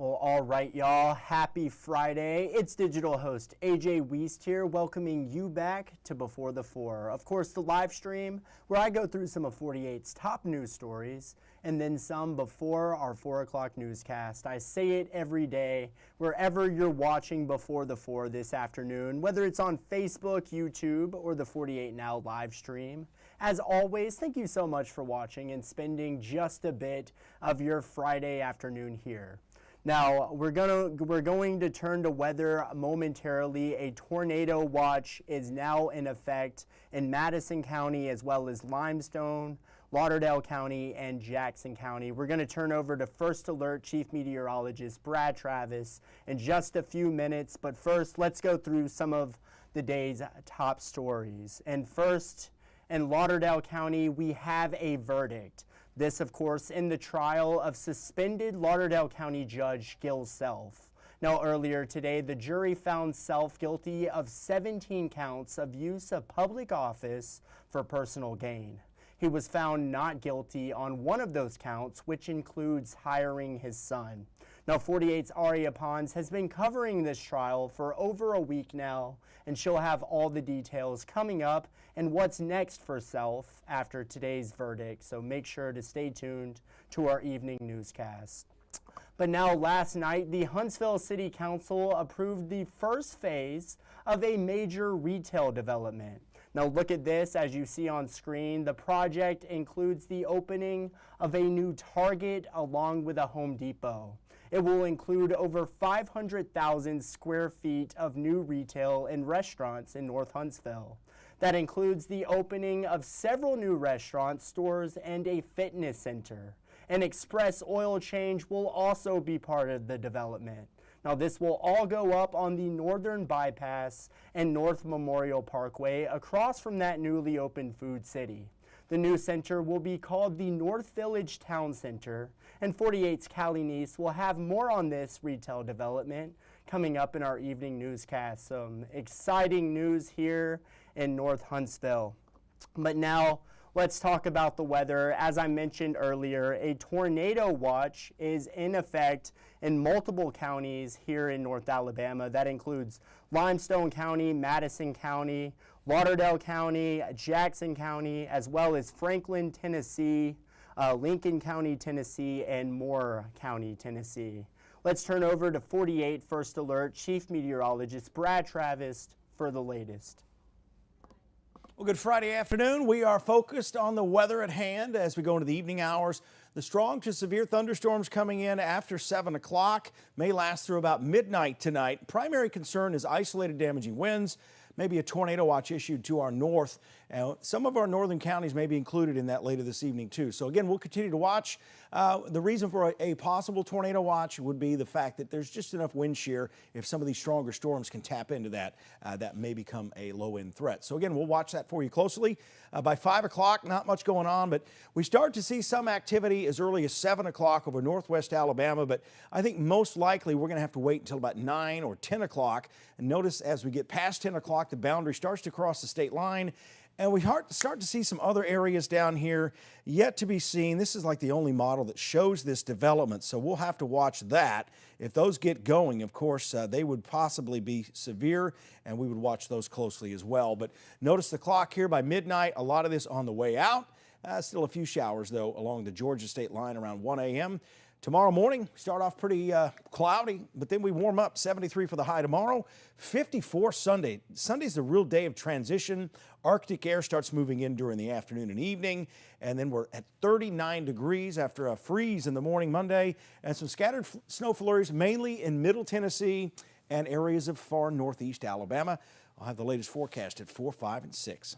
Well, all right, y'all. Happy Friday. It's digital host A.J. Wuest here, welcoming you back to Before the Four. Of course, the live stream where I go through some of 48's top news stories and then some before our 4 o'clock newscast. I say it every day, wherever you're watching Before the Four this afternoon, whether it's on Facebook, YouTube, or the 48 Now live stream. As always, thank you so much for watching and spending just a bit of your Friday afternoon here. Now, we're going to turn to weather momentarily. A tornado watch is now in effect in Madison County as well as Limestone, Lauderdale County, and Jackson County. We're going to turn over to First Alert Chief Meteorologist Brad Travis in just a few minutes. But first, let's go through some of the day's top stories. And first, in Lauderdale County, we have a verdict. This, of course, in the trial of suspended Lauderdale County Judge Gil Self. Now, earlier today, the jury found Self guilty of 17 counts of use of public office for personal gain. He was found not guilty on one of those counts, which includes hiring his son. Now, 48's Aria Pons has been covering this trial for over a week now, and she'll have all the details coming up and what's next for Self after today's verdict. So make sure to stay tuned to our evening newscast. But now, last night, the Huntsville City Council approved the first phase of a major retail development. Now look at this as you see on screen. The project includes the opening of a new Target along with a Home Depot. It will include over 500,000 square feet of new retail and restaurants in North Huntsville. That includes the opening of several new restaurants, stores, and a fitness center. An express oil change will also be part of the development. Now, this will all go up on the Northern Bypass and North Memorial Parkway across from that newly opened Food City. The new center will be called the North Village Town Center, and 48's Callie Neese will have more on this retail development coming up in our evening newscast. Some exciting news here in North Huntsville. But now, let's talk about the weather. As I mentioned earlier, a tornado watch is in effect in multiple counties here in North Alabama. That includes Limestone County, Madison County, Lauderdale County, Jackson County, as well as Franklin, Tennessee, Lincoln County, Tennessee, and Moore County, Tennessee. Let's turn over to 48 First Alert Chief Meteorologist Brad Travis for the latest. Well, good Friday afternoon. We are focused on the weather at hand as we go into the evening hours. The strong to severe thunderstorms coming in after 7 o'clock may last through about midnight tonight. Primary concern is isolated damaging winds, maybe a tornado watch issued to our north. Some of our northern counties may be included in that later this evening, too. So, again, we'll continue to watch. The reason for a possible tornado watch would be the fact that there's just enough wind shear. If some of these stronger storms can tap into that, that may become a low-end threat. So, again, we'll watch that for you closely. By 5 o'clock, not much going on, but we start to see some activity as early as 7 o'clock over northwest Alabama. But I think most likely we're going to have to wait until about 9 or 10 o'clock. And notice as we get past 10 o'clock, the boundary starts to cross the state line. And we start to see some other areas down here yet to be seen. This is like the only model that shows this development, so we'll have to watch that. If those get going, of course, they would possibly be severe, and we would watch those closely as well. But notice the clock here by midnight, a lot of this on the way out. Still a few showers, though, along the Georgia state line around 1 a.m. Tomorrow morning, start off pretty cloudy, but then we warm up. 73 for the high tomorrow, 54 Sunday. Sunday's the real day of transition. Arctic air starts moving in during the afternoon and evening, and then we're at 39 degrees after a freeze in the morning Monday, and some scattered snow flurries, mainly in Middle Tennessee and areas of far northeast Alabama. I'll have the latest forecast at 4, 5, and 6.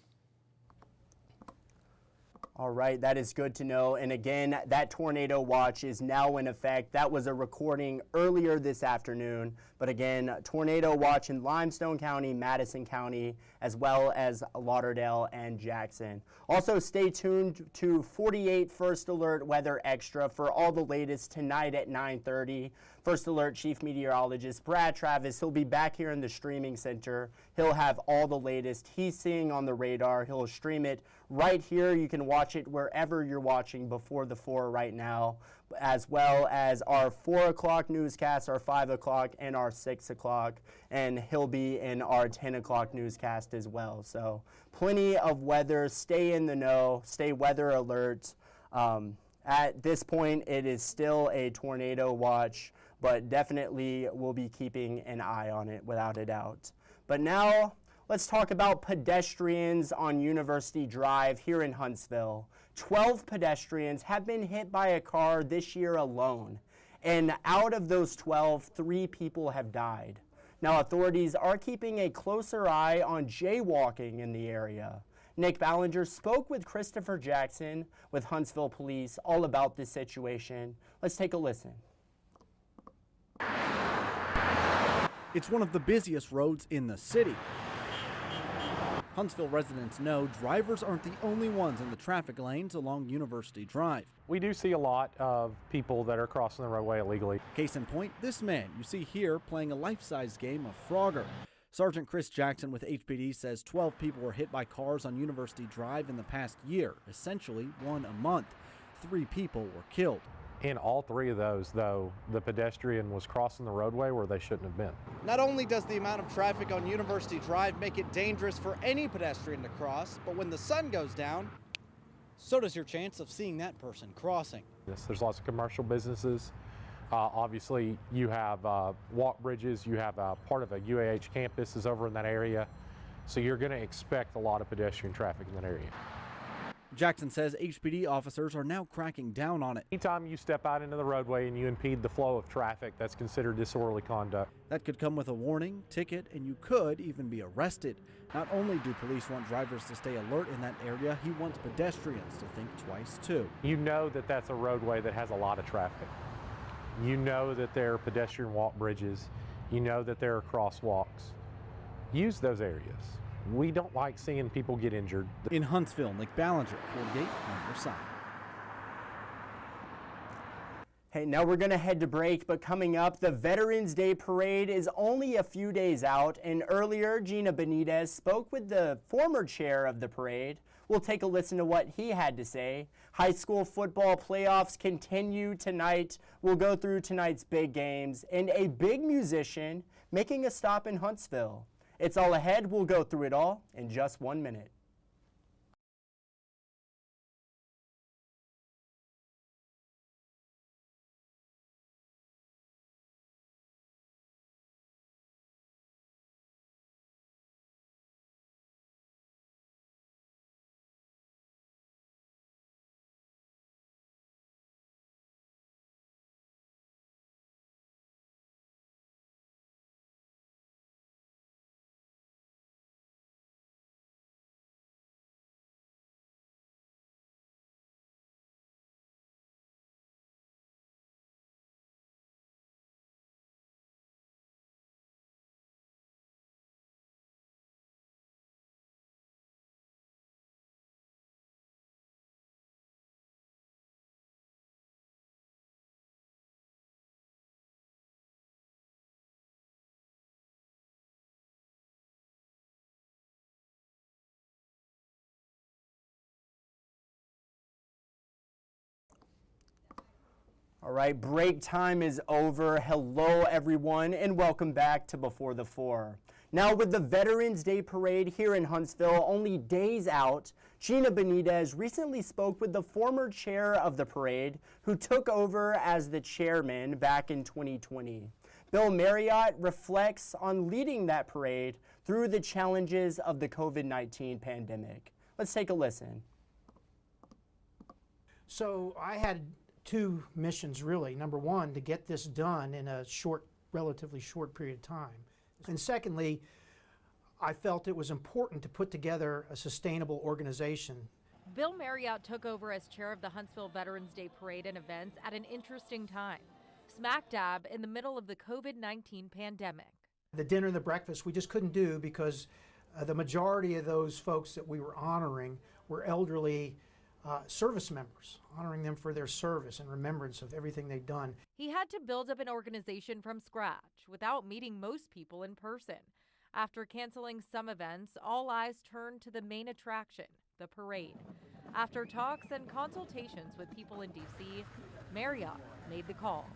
All right, that is good to know. And again, that tornado watch is now in effect. That was a recording earlier this afternoon. But again, tornado watch in Limestone County, Madison County, as well as Lauderdale and Jackson. Also, stay tuned to 48 First Alert Weather Extra for all the latest tonight at 9:30. First Alert Chief Meteorologist Brad Travis, he'll be back here in the streaming center. He'll have all the latest he's seeing on the radar. He'll stream it right here. You can watch it wherever you're watching Before the 4 right now, as well as our 4 o'clock newscast, our 5 o'clock, and our 6 o'clock. And he'll be in our 10 o'clock newscast as well. So plenty of weather. Stay in the know. Stay weather alert. At this point, it is still a tornado watch, but definitely we'll be keeping an eye on it without a doubt. But now let's talk about pedestrians on University Drive here in Huntsville. 12 pedestrians have been hit by a car this year alone, and out of those 12, 3 people have died. Now authorities are keeping a closer eye on jaywalking in the area. Nick Ballinger spoke with Christopher Jackson with Huntsville Police all about this situation. Let's take a listen. It's one of the busiest roads in the city. Huntsville residents know drivers aren't the only ones in the traffic lanes along University Drive. We do see a lot of people that are crossing the roadway illegally. Case in point, this man you see here playing a life-size game of Frogger. Sergeant Chris Jackson with HPD says 12 people were hit by cars on University Drive in the past year, essentially one a month. 3 people were killed. In all 3 of those, though, the pedestrian was crossing the roadway where they shouldn't have been. Not only does the amount of traffic on University Drive make it dangerous for any pedestrian to cross, but when the sun goes down, so does your chance of seeing that person crossing. Yes, there's lots of commercial businesses. Obviously, you have walk bridges, you have part of a UAH campus is over in that area, so you're going to expect a lot of pedestrian traffic in that area. Jackson says HPD officers are now cracking down on it. Anytime you step out into the roadway and you impede the flow of traffic, that's considered disorderly conduct. That could come with a warning, ticket, and you could even be arrested. Not only do police want drivers to stay alert in that area, he wants pedestrians to think twice too. You know that that's a roadway that has a lot of traffic. You know that there are pedestrian walk bridges. You know that there are crosswalks. Use those areas. We don't like seeing people get injured. In Huntsville, Nick Ballinger, 48 on your side. Hey, now we're going to head to break, but coming up, the Veterans Day Parade is only a few days out, and earlier, Gina Benitez spoke with the former chair of the parade. We'll take a listen to what he had to say. High school football playoffs continue tonight. We'll go through tonight's big games, and a big musician making a stop in Huntsville. It's all ahead. We'll go through it all in just 1 minute. All right, break time is over. Hello, everyone, and welcome back to Before the 4. Now, with the Veterans Day Parade here in Huntsville only days out, Gina Benitez recently spoke with the former chair of the parade, who took over as the chairman back in 2020. Bill Marriott reflects on leading that parade through the challenges of the COVID-19 pandemic. Let's take a listen. So I had 2 missions really. Number one, to get this done in a relatively short period of time. And secondly, I felt it was important to put together a sustainable organization. Bill Marriott took over as chair of the Huntsville Veterans Day Parade and events at an interesting time, smack dab in the middle of the COVID-19 pandemic. The dinner and the breakfast we just couldn't do because the majority of those folks that we were honoring were elderly service members, honoring them for their service and remembrance of everything they've done. He had to build up an organization from scratch without meeting most people in person. After canceling some events, all eyes turned to the main attraction, the parade. After talks and consultations with people in D.C., Marriott made the call.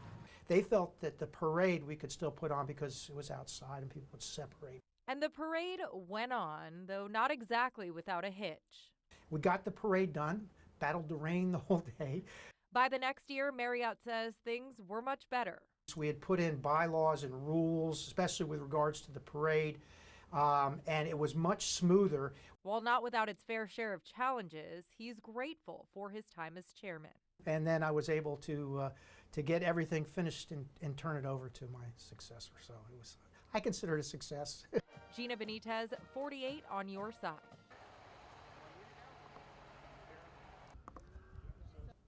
They felt that the parade we could still put on because it was outside and people would separate. And the parade went on, though not exactly without a hitch. We got the parade done, battled the rain the whole day. By the next year, Marriott says things were much better. We had put in bylaws and rules, especially with regards to the parade, and it was much smoother. While not without its fair share of challenges, he's grateful for his time as chairman. And then I was able to get everything finished and turn it over to my successor. So I consider it a success. Gina Benitez, 48 on your side.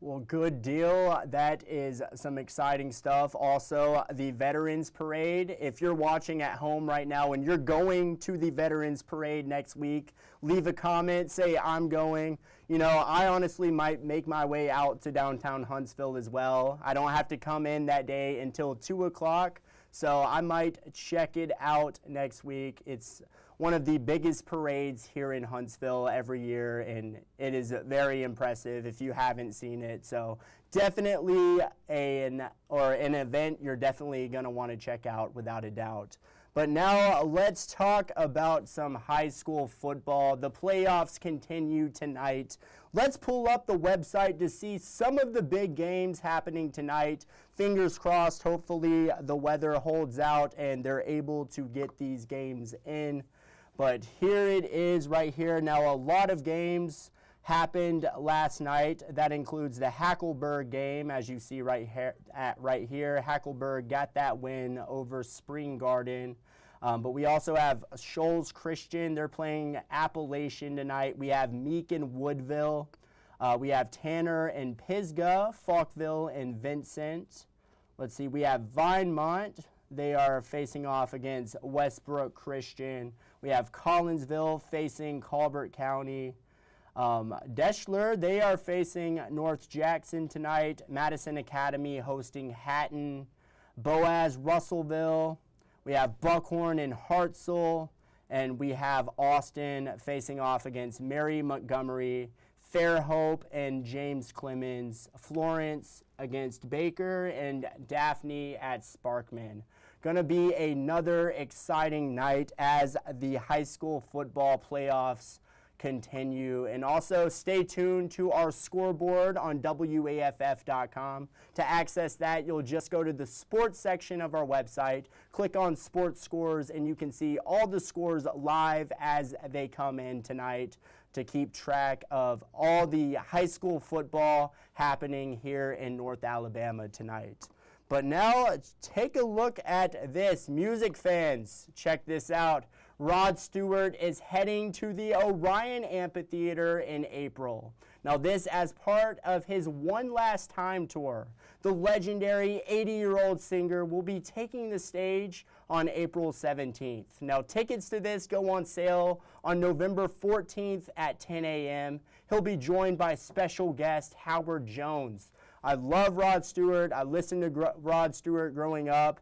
Well, good deal. That is some exciting stuff. Also, the Veterans Parade. If you're watching at home right now and you're going to the Veterans Parade next week, leave a comment, say I'm going. You know, I honestly might make my way out to downtown Huntsville as well. I don't have to come in that day until 2 o'clock, so I might check it out next week. It's one of the biggest parades here in Huntsville every year, and it is very impressive if you haven't seen it. So definitely an event you're definitely going to want to check out without a doubt. But now let's talk about some high school football. The playoffs continue tonight. Let's pull up the website to see some of the big games happening tonight. Fingers crossed, hopefully the weather holds out and they're able to get these games in. But here it is right here. Now, a lot of games happened last night. That includes the Hackleburg game, as you see right here. Hackleburg got that win over Spring Garden. But we also have Shoals Christian. They're playing Appalachian tonight. We have Meek and Woodville. We have Tanner and Pisgah, Falkville and Vincent. Let's see, we have Vinemont. They are facing off against Westbrook Christian. We have Collinsville facing Colbert County. Deschler, they are facing North Jackson tonight. Madison Academy hosting Hatton. Boaz, Russellville. We have Buckhorn and Hartselle. And we have Austin facing off against Mary Montgomery. Fairhope and James Clemens. Florence against Baker, and Daphne at Sparkman. Going to be another exciting night as the high school football playoffs continue. And also stay tuned to our scoreboard on WAFF.com. To access that, you'll just go to the sports section of our website, click on sports scores, and you can see all the scores live as they come in tonight to keep track of all the high school football happening here in North Alabama tonight. But now take a look at this. Music fans, check this out. Rod Stewart is heading to the Orion Amphitheater in April. Now this as part of his One Last Time tour. The legendary 80-year-old singer will be taking the stage on April 17th. Now tickets to this go on sale on November 14th at 10 a.m. He'll be joined by special guest Howard Jones. I love Rod Stewart. I listened to Rod Stewart growing up.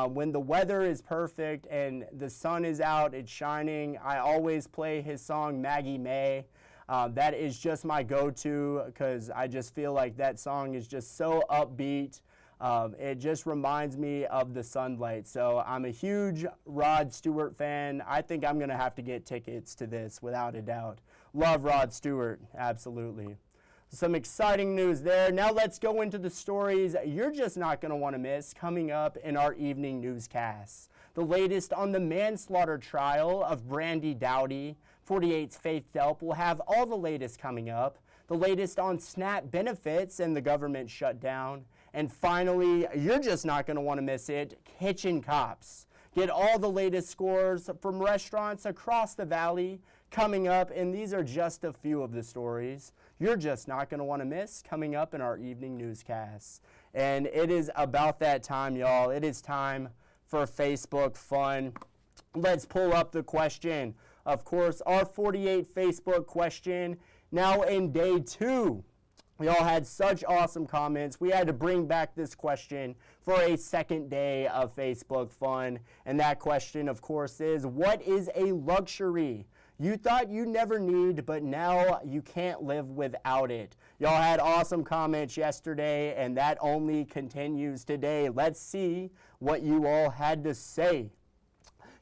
When the weather is perfect and the sun is out, it's shining, I always play his song Maggie May. That is just my go-to because I just feel like that song is just so upbeat. It just reminds me of the sunlight. So I'm a huge Rod Stewart fan. I think I'm going to have to get tickets to this without a doubt. Love Rod Stewart, absolutely. Some exciting news there. Now let's go into the stories you're just not going to want to miss coming up in our evening newscasts. The latest on the manslaughter trial of Brandy Dowdy. 48's Faith Delp will have all the latest coming up. The latest on SNAP benefits and the government shutdown. And finally, you're just not going to want to miss it, Kitchen Cops. Get all the latest scores from restaurants across the valley coming up, and these are just a few of the stories you're just not going to want to miss coming up in our evening newscasts. And it is about that time, y'all. It is time for Facebook fun. Let's pull up the question. Of course, our 48 Facebook question Now in day 2, y'all had such awesome comments. We had to bring back this question for a second day of Facebook fun. And that question, of course, is what is a luxury you thought you never need, but now you can't live without it? Y'all had awesome comments yesterday, and that only continues today. Let's see what you all had to say.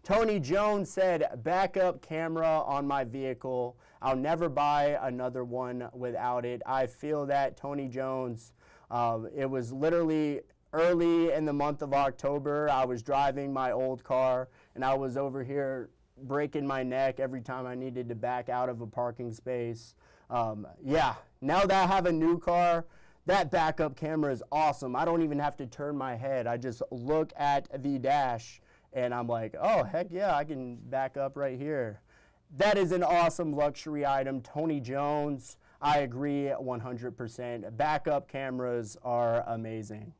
Tony Jones said, backup camera on my vehicle. I'll never buy another one without it. I feel that, Tony Jones. It was literally early in the month of October. I was driving my old car, and I was over here breaking my neck every time I needed to back out of a parking space. Yeah, now that I have a new car, that backup camera is awesome. I don't even have to turn my head. I just look at the dash, and I'm like, oh, heck yeah, I can back up right here. That is an awesome luxury item. Tony Jones, I agree 100%. Backup cameras are amazing.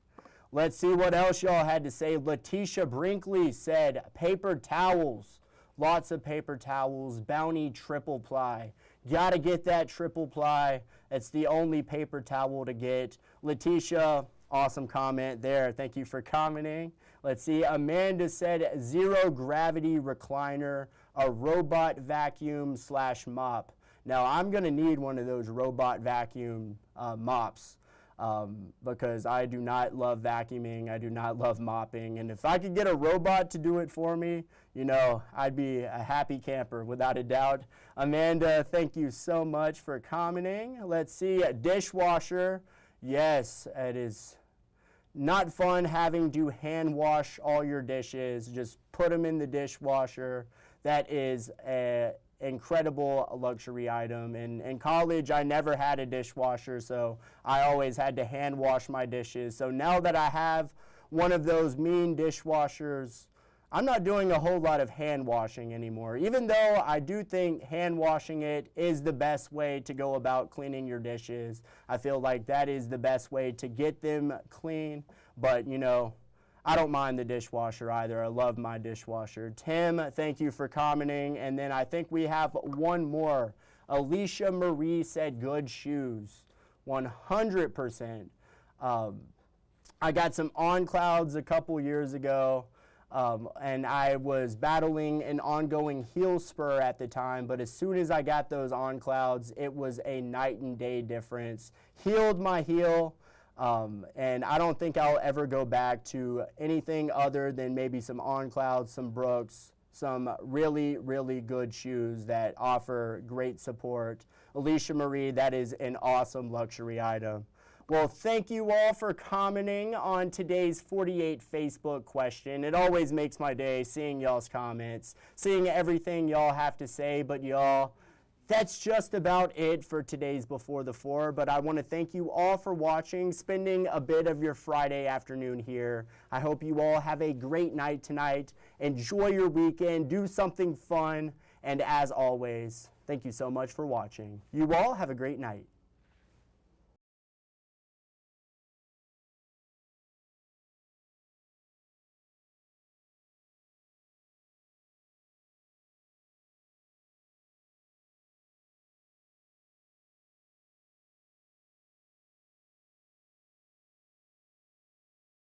Let's see what else y'all had to say. Letitia Brinkley said, paper towels. Lots of paper towels. Bounty triple ply. Gotta get that triple ply. It's the only paper towel to get. Letitia, awesome comment there. Thank you for commenting. Let's see. Amanda said, zero gravity recliner, a robot vacuum / mop. Now, I'm going to need one of those robot vacuum mops because I do not love vacuuming. I do not love mopping. And if I could get a robot to do it for me, you know, I'd be a happy camper without a doubt. Amanda, thank you so much for commenting. Let's see. A dishwasher. Yes, it is not fun having to hand wash all your dishes. Just put them in the dishwasher. That is an incredible luxury item. In college, I never had a dishwasher, so I always had to hand wash my dishes. So now that I have one of those mean dishwashers, I'm not doing a whole lot of hand washing anymore, even though I do think hand washing it is the best way to go about cleaning your dishes. I feel like that is the best way to get them clean, but you know, I don't mind the dishwasher either. I love my dishwasher. Tim, thank you for commenting. And then I think we have one more. Alicia Marie said good shoes. 100%. I got some On Clouds a couple years ago. And I was battling an ongoing heel spur at the time, but as soon as I got those On Clouds, it was a night and day difference. Healed my heel, and I don't think I'll ever go back to anything other than maybe some On Clouds, some Brooks, some really, really good shoes that offer great support. Alicia Marie, that is an awesome luxury item. Well, thank you all for commenting on today's 48 Facebook question. It always makes my day seeing y'all's comments, seeing everything y'all have to say. But y'all, that's just about it for today's Before the Four. But I want to thank you all for watching, spending a bit of your Friday afternoon here. I hope you all have a great night tonight. Enjoy your weekend. Do something fun. And as always, thank you so much for watching. You all have a great night.